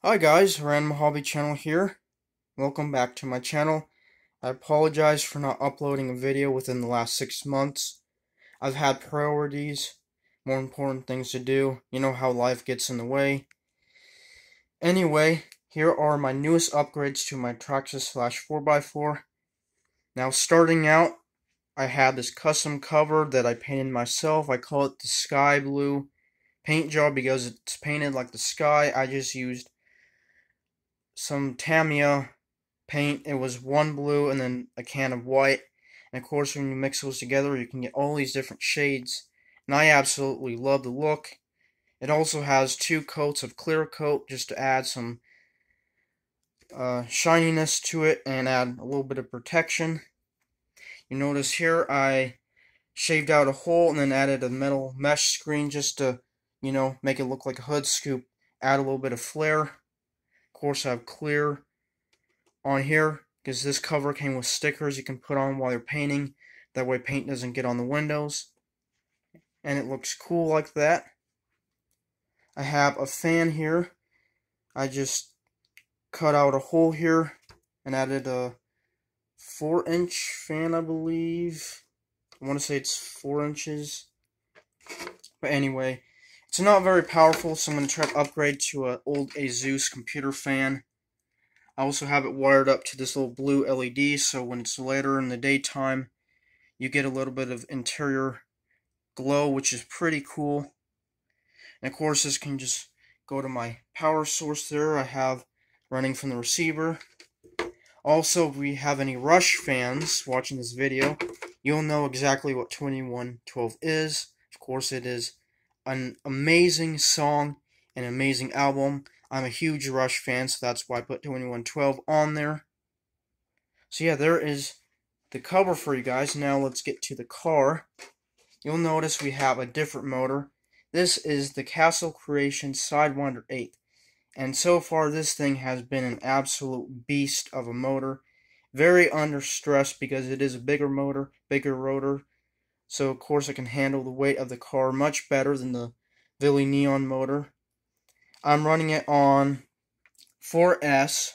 Hi guys, Random Hobby Channel here. Welcome back to my channel. I apologize for not uploading a video within the last 6 months. I've had priorities, more important things to do. You know how life gets in the way. Anyway, here are my newest upgrades to my traxxas slash 4x4. Now starting out, I had this custom cover that I painted myself. I call it the sky blue paint job because it's painted like the sky. I just used some Tamiya paint. It was one blue and then a can of white. And of course, when you mix those together, you can get all these different shades. And I absolutely love the look. It also has 2 coats of clear coat just to add some shininess to it and add a little bit of protection. You notice here I shaved out a hole and then added a metal mesh screen just to, make it look like a hood scoop. Add a little bit of flare. Of course, I have clear on here because this cover came with stickers you can put on while you're painting. That way paint doesn't get on the windows. And it looks cool like that. I have a fan here. I just cut out a hole here and added a 4-inch fan, I believe. I want to say it's 4 inches. But anyway, it's not very powerful, so I'm going to try to upgrade to an old Asus computer fan. I also have it wired up to this little blue LED, so when it's later in the daytime, you get a little bit of interior glow, which is pretty cool. And of course, this can just go to my power source there I have running from the receiver. Also, if we have any Rush fans watching this video, you'll know exactly what 2112 is. Of course, it is an amazing song, an amazing album. I'm a huge Rush fan, so that's why I put 2112 on there. So yeah, there is the cover for you guys. Now let's get to the car. You'll notice we have a different motor. This is the Castle Creation Sidewinder 8. And so far this thing has been an absolute beast of a motor. Very under stress because it is a bigger motor, bigger rotor. So of course it can handle the weight of the car much better than the Billy Neon motor. I'm running it on 4S,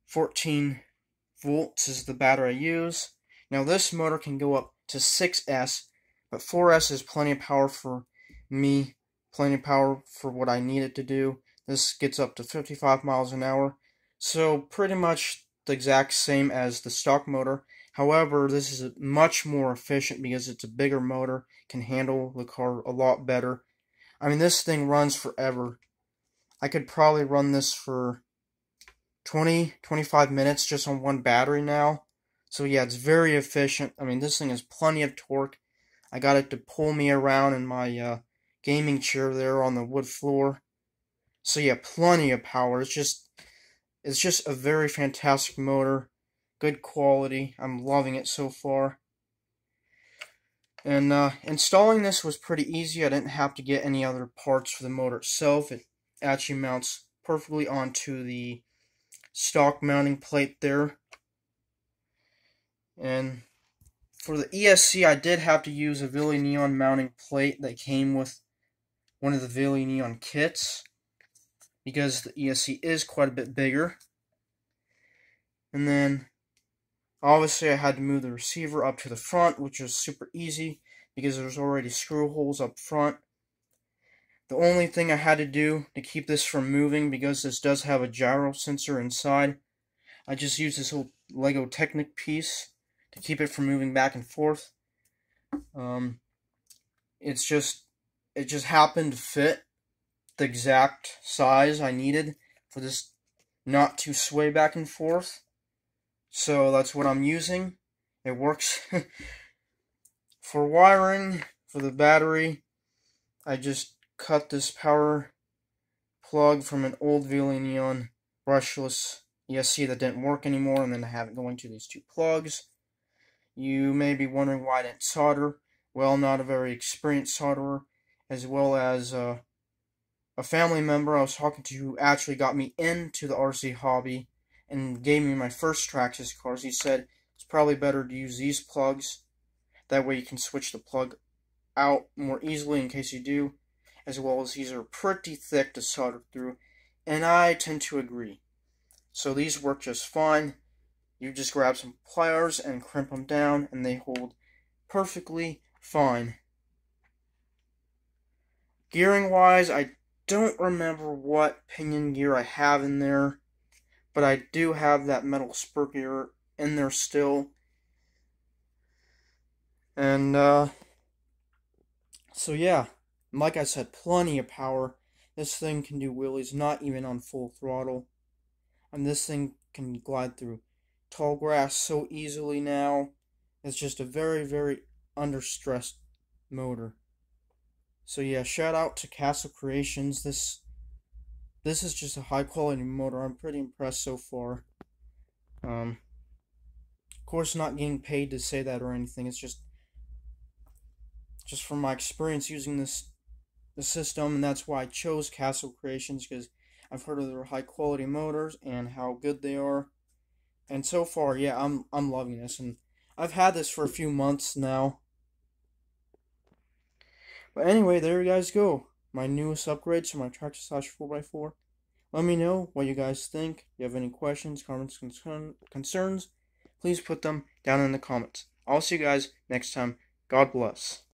14 volts is the battery I use. Now this motor can go up to 6S, but 4S is plenty of power for me, plenty of power for what I need it to do. This gets up to 55 miles an hour, so pretty much the exact same as the stock motor. However, this is much more efficient because it's a bigger motor, can handle the car a lot better. I mean, this thing runs forever. I could probably run this for 20-25 minutes just on one battery now. So yeah, it's very efficient. I mean, this thing has plenty of torque. I got it to pull me around in my gaming chair there on the wood floor. So yeah, plenty of power. It's just a very fantastic motor. Good quality. I'm loving it so far. And installing this was pretty easy. I didn't have to get any other parts for the motor itself. It actually mounts perfectly onto the stock mounting plate there. And for the ESC, I did have to use a Billy Neon mounting plate that came with one of the Billy Neon kits because the ESC is quite a bit bigger. And then obviously I had to move the receiver up to the front, which was super easy because there's already screw holes up front. The only thing I had to do to keep this from moving, because this does have a gyro sensor inside, I just used this little Lego Technic piece to keep it from moving back and forth. It just happened to fit the exact size I needed for this not to sway back and forth. So that's what I'm using. It works. For wiring, for the battery, I just cut this power plug from an old Billy Neon brushless ESC that didn't work anymore, and then I have it going to these 2 plugs. You may be wondering why I didn't solder. Well, not a very experienced solderer, as well as a family member I was talking to who actually got me into the RC hobby and gave me my first traxxas cars. He said it's probably better to use these plugs. That way you can switch the plug out more easily in case you do. As well as these are pretty thick to solder through. And I tend to agree. So these work just fine. You just grab some pliers and crimp them down, and they hold perfectly fine. Gearing wise, I don't remember what pinion gear I have in there, but I do have that metal spur gear in there still. And so yeah, like I said, plenty of power. This thing can do wheelies not even on full throttle. And this thing can glide through tall grass so easily now. It's just a very, very under-stressed motor. So yeah, shout out to Castle Creations. This is just a high quality motor. I'm pretty impressed so far. Of course, not getting paid to say that or anything. It's just from my experience using the system, and that's why I chose Castle Creations, because I've heard of their high quality motors and how good they are. And so far, yeah, I'm loving this, and I've had this for a few months now. But anyway, there you guys go. My newest upgrades to my traxxas 4x4. Let me know what you guys think. If you have any questions, comments, concerns, please put them down in the comments. I'll see you guys next time. God bless.